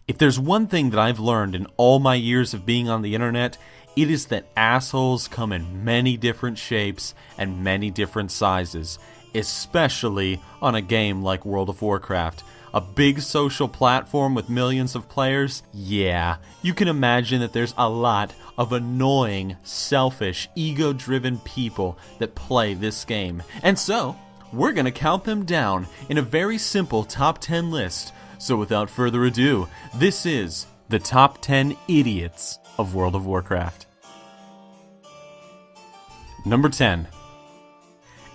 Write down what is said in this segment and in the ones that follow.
If there's one thing that I've learned in all my years of being on the internet, it is that assholes come in many different shapes and many different sizes, especially on a game like World of Warcraft. A big social platform with millions of players? Yeah, you can imagine that there's a lot of annoying, selfish, ego-driven people that play this game. And so, we're gonna count them down in a very simple top 10 list. So without further ado, this is the top 10 idiots of World of Warcraft. Number 10.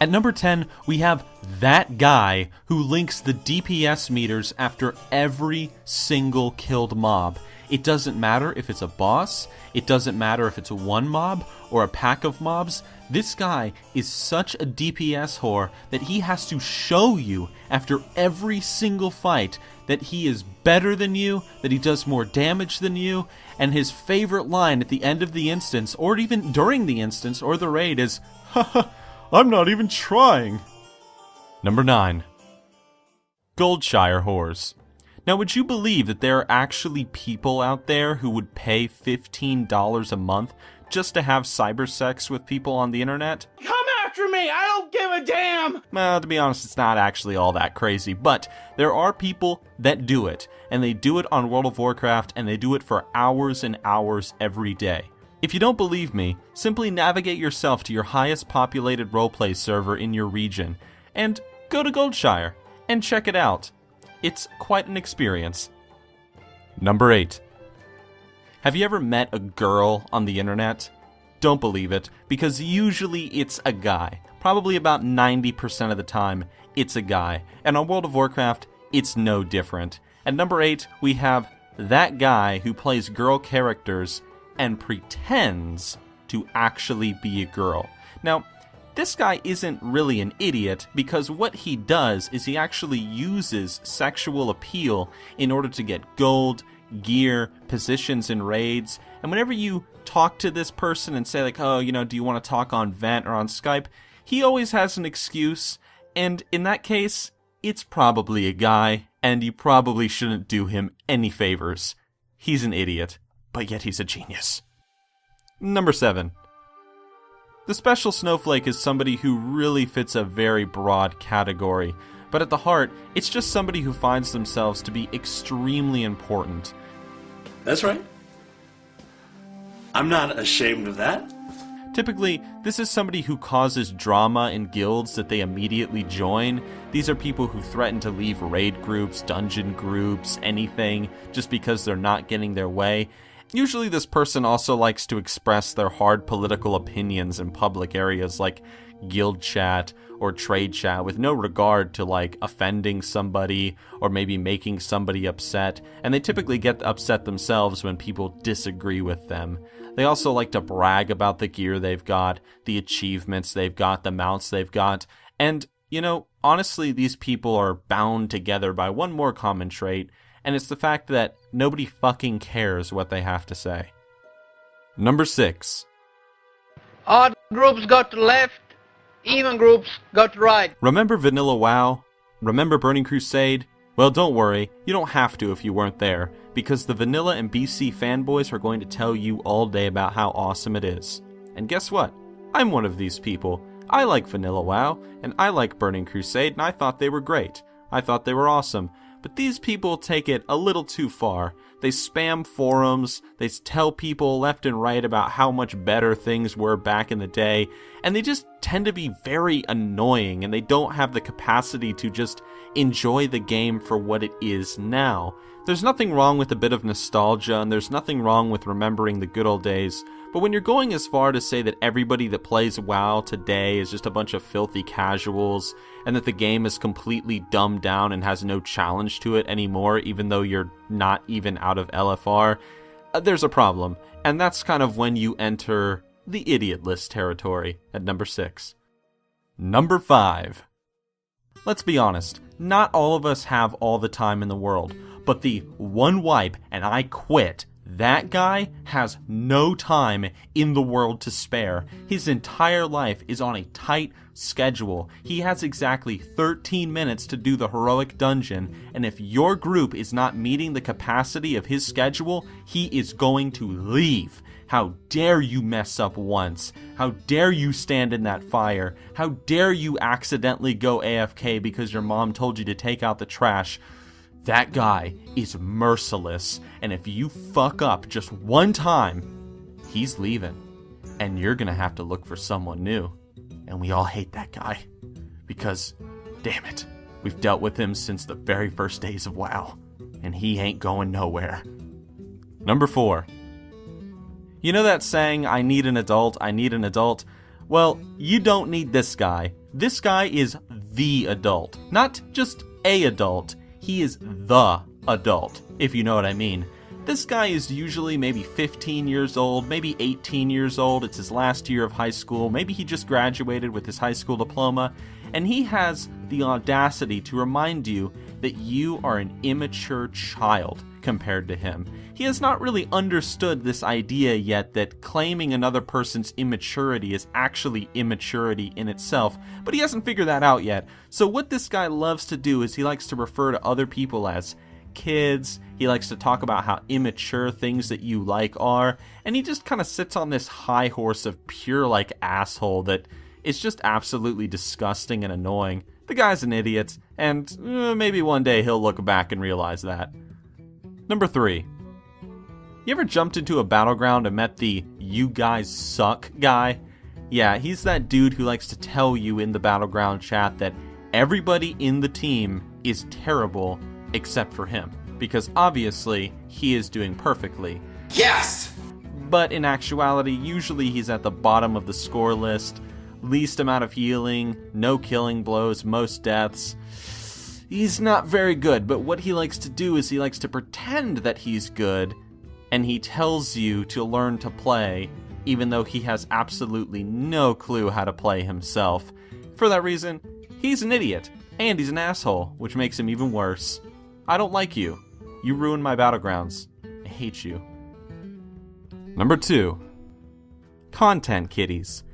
At number 10, we have that guy who links the DPS meters after every single killed mob. It doesn't matter if it's a boss, it doesn't matter if it's one mob or a pack of mobs. This guy is such a DPS whore that he has to show you after every single fight that he is better than you, that he does more damage than you, and his favorite line at the end of the instance, or even during the instance or the raid is, haha, I'm not even trying. Number 9. Goldshire whores. Now, would you believe that there are actually people out there who would pay $15 a month just to have cyber sex with people on the internet? Come after me! I don't give a damn! Well, to be honest, it's not actually all that crazy, but there are people that do it, and they do it on World of Warcraft, and they do it for hours and hours every day. If you don't believe me, simply navigate yourself to your highest populated roleplay server in your region, and go to Goldshire, and check it out. It's quite an experience. Number 8. Have you ever met a girl on the internet? Don't believe it, because usually it's a guy. Probably about 90% of the time, it's a guy. And on World of Warcraft, it's no different. At number 8, we have that guy who plays girl characters and pretends to actually be a girl. Now, this guy isn't really an idiot, because what he does is he actually uses sexual appeal in order to get gold, gear, positions in raids, and whenever you talk to this person and say like, oh, do you want to talk on Vent or on Skype, he always has an excuse, and in that case, it's probably a guy, and you probably shouldn't do him any favors. He's an idiot, but yet he's a genius. Number 7. The special snowflake is somebody who really fits a very broad category, but at the heart, it's just somebody who finds themselves to be extremely important. That's right. I'm not ashamed of that. Typically, this is somebody who causes drama in guilds that they immediately join. These are people who threaten to leave raid groups, dungeon groups, anything, just because they're not getting their way. Usually this person also likes to express their hard political opinions in public areas like guild chat or trade chat with no regard to like offending somebody or maybe making somebody upset, and they typically get upset themselves when people disagree with them. They also like to brag about the gear they've got, the achievements they've got, the mounts they've got, and, honestly, these people are bound together by one more common trait, and it's the fact that nobody fucking cares what they have to say. Number 6. Odd groups go to left, even groups go to right. Remember Vanilla WoW? Remember Burning Crusade? Well, don't worry, you don't have to if you weren't there, because the Vanilla and BC fanboys are going to tell you all day about how awesome it is. And guess what? I'm one of these people. I like Vanilla WoW, and I like Burning Crusade, and I thought they were great. I thought they were awesome. But these people take it a little too far. They spam forums, they tell people left and right about how much better things were back in the day, and they just tend to be very annoying, and they don't have the capacity to just enjoy the game for what it is now. There's nothing wrong with a bit of nostalgia, and there's nothing wrong with remembering the good old days, but when you're going as far to say that everybody that plays WoW today is just a bunch of filthy casuals, and that the game is completely dumbed down and has no challenge to it anymore, even though you're not even out of LFR, there's a problem. And that's kind of when you enter the idiot list territory at number 6. Number 5. Let's be honest, not all of us have all the time in the world, but the one wipe and I quit, That guy has no time in the world to spare. His entire life is on a tight schedule. He has exactly 13 minutes to do the heroic dungeon, and if your group is not meeting the capacity of his schedule, he is going to leave. How dare you mess up once? How dare you stand in that fire? How dare you accidentally go AFK because your mom told you to take out the trash? That guy is merciless, and if you fuck up just one time, he's leaving, and you're gonna have to look for someone new. And we all hate that guy, because, damn it, we've dealt with him since the very first days of WoW, and he ain't going nowhere. Number 4. You know that saying, I need an adult, I need an adult? Well, you don't need this guy. This guy is the adult, not just a adult. He is the adult, if you know what I mean. This guy is usually maybe 15 years old, maybe 18 years old. It's his last year of high school. Maybe he just graduated with his high school diploma. And he has the audacity to remind you that you are an immature child compared to him. He has not really understood this idea yet that claiming another person's immaturity is actually immaturity in itself, but he hasn't figured that out yet. So what this guy loves to do is he likes to refer to other people as kids. He likes to talk about how immature things that you like are, and he just kind of sits on this high horse of pure like asshole that is just absolutely disgusting and annoying. The guy's an idiot, and maybe one day he'll look back and realize that. Number 3. You ever jumped into a battleground and met the "you guys suck" guy? Yeah, he's that dude who likes to tell you in the battleground chat that everybody in the team is terrible except for him, because obviously he is doing perfectly. Yes! But in actuality, usually he's at the bottom of the score list. Least amount of healing, no killing blows, most deaths. He's not very good, but what he likes to do is he likes to pretend that he's good, and he tells you to learn to play, even though he has absolutely no clue how to play himself. For that reason, he's an idiot, and he's an asshole, which makes him even worse. I don't like you. You ruined my battlegrounds. I hate you. Number 2. Content kitties.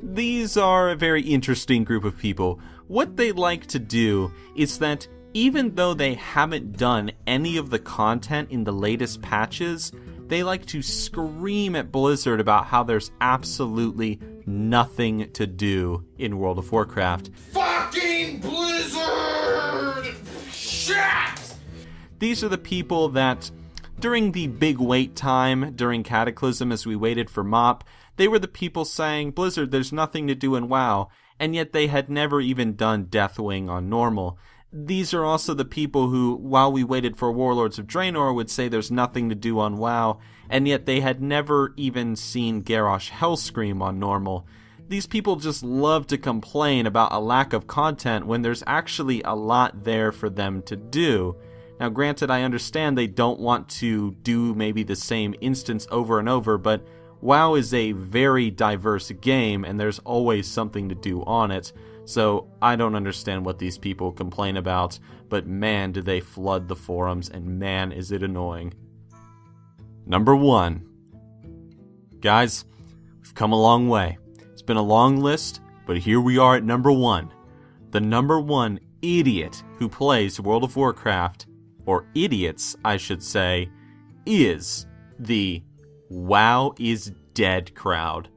These are a very interesting group of people. What they like to do is that even though they haven't done any of the content in the latest patches, they like to scream at Blizzard about how there's absolutely nothing to do in World of Warcraft. Fucking Blizzard! Shit! These are the people that, during the big wait time, during Cataclysm as we waited for MoP, they were the people saying, Blizzard, there's nothing to do in WoW, and yet they had never even done Deathwing on normal. These are also the people who, while we waited for Warlords of Draenor, would say there's nothing to do on WoW, and yet they had never even seen Garrosh Hellscream on normal. These people just love to complain about a lack of content when there's actually a lot there for them to do. Now granted, I understand they don't want to do maybe the same instance over and over, but WoW is a very diverse game, and there's always something to do on it. So I don't understand what these people complain about, but man, do they flood the forums, and man, is it annoying. Number 1. Guys, we've come a long way. It's been a long list, but here we are at number 1. The number 1 idiot who plays World of Warcraft, or idiots, I should say, is the WoW is dead crowd.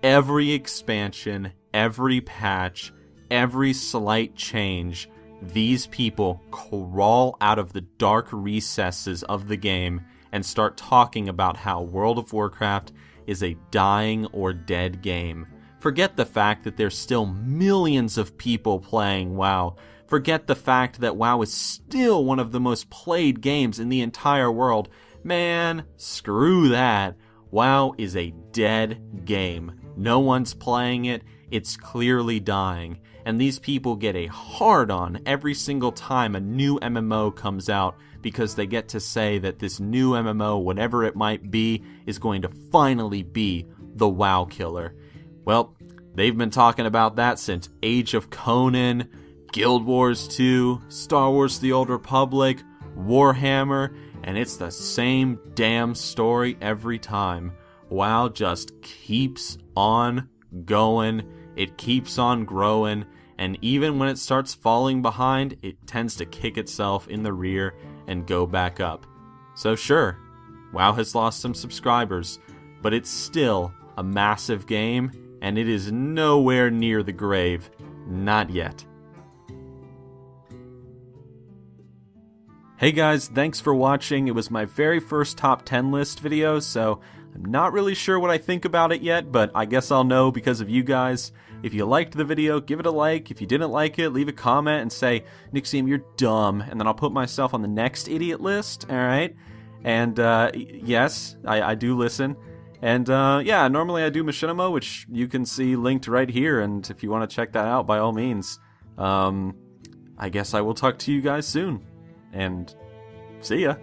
Every expansion, every patch, every slight change, these people crawl out of the dark recesses of the game and start talking about how World of Warcraft is a dying or dead game. Forget the fact that there's still millions of people playing WoW. Forget the fact that WoW is still one of the most played games in the entire world. Man, screw that. WoW is a dead game. No one's playing it. It's clearly dying. And these people get a hard-on every single time a new MMO comes out because they get to say that this new MMO, whatever it might be, is going to finally be the WoW killer. Well, they've been talking about that since Age of Conan, Guild Wars 2, Star Wars The Old Republic, Warhammer, and it's the same damn story every time. WoW just keeps on going, it keeps on growing, and even when it starts falling behind, it tends to kick itself in the rear and go back up. So sure, WoW has lost some subscribers, but it's still a massive game, and it is nowhere near the grave. Not yet. Hey guys, thanks for watching. It was my very first top 10 list video, so I'm not really sure what I think about it yet, but I guess I'll know because of you guys. If you liked the video, give it a like. If you didn't like it, leave a comment and say, Nixium, you're dumb, and then I'll put myself on the next idiot list, alright? And, yes, I do listen. And, yeah, normally I do Machinima, which you can see linked right here, and if you want to check that out, by all means. I guess I will talk to you guys soon. And see ya.